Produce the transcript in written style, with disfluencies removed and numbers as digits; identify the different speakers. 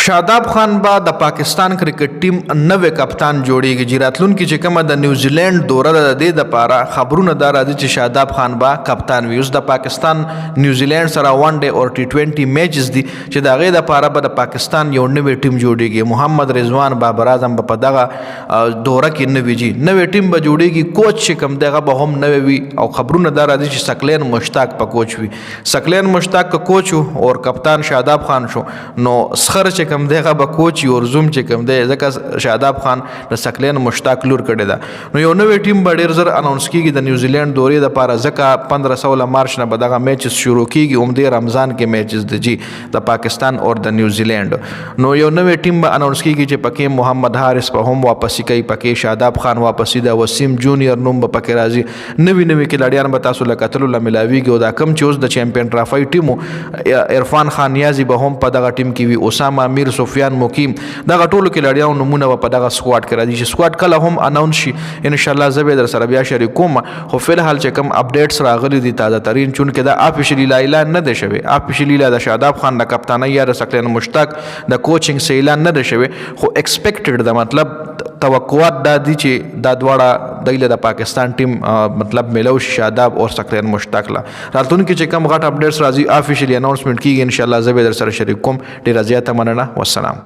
Speaker 1: شاداب خان با د پاکستان کرکټ ټیم نوې کپتان جوړیږي چې راتلونکي چې کومه د نیوزیلند دوره د دې لپاره خبرونه دا راځي چې شاداب خان با کپتان وي. اوس د پاکستان نیوزیلند سره ون ډے او ټي 20 میچز دي چې د هغې لپاره به د پاکستان یو نوې ټیم جوړیږي. محمد رضوان بابر اعظم به په دغه دوره کې نوې جي نوې ټیم به جوړیږي. کوچ چې کوم دغه به هم نوې وي او خبرونه دا راځي چې سکلین مشتاق په کوچ وي. سکلین مشتاق که کوچ او کپتان شاداب خان شو نو سخر چې کوم دغه به کوچ او زوم چې کوم دی ځکه شاداب خان د سکلین مشتاق لور کړی ده نو یو نوې ټیم به ډېر زر اناونس کیږي د نیوزیلند دورې دپاره ځکه 15 مارچ نه به دغه میچز شروع کیږي. عمدې رمضان کې میچز دي جی د پاکستان او د نیوزیلند. نو یو نوې ټیم به اناونس کیږي چې پکې محمد حارث په هم واپسی کوي، پکې شاداب خان واپسی ده، وسیم جونیئر نوم به پکې راځي. نوي کلاډیان به تاسو له کتلو له ملاویږي او دا کم چې اوس د چمپیون ټرافي ټیمو عرفان خان نیازی به هم په دغه ټیم کې وي، اسامه امیر، سفیان مقیم، دغه ټولو کلاډیانو نومونه به په دغه سکواډ کې راځي چې سکواډ کله هم اناونس شي ان شاء الله زه به در سره بیا شریکوم. خو فلحال چې کوم اپډیټس راغلي دي تازه ترین چونکې دا افیشلی اعلان نه دی شوی، افیشلی د شاداب خان د کپتانۍ یا د سکلین مشتاق د کوچینګ سه اعلان نه دی شوی، خو ایکسپیکټډ ده، مطلب توقعات دا دي چې دا دواړه دایله د پاکستان ټیم مطلب میلو شاداب او سکلین مشتاق لا راتلونکي چې کوم غټ اپډیټس راځي افیشلی اناونسمنت کیږي ان شاء الله زه به در سره شریک کوم. ډیره زیاته مننه. والسلام.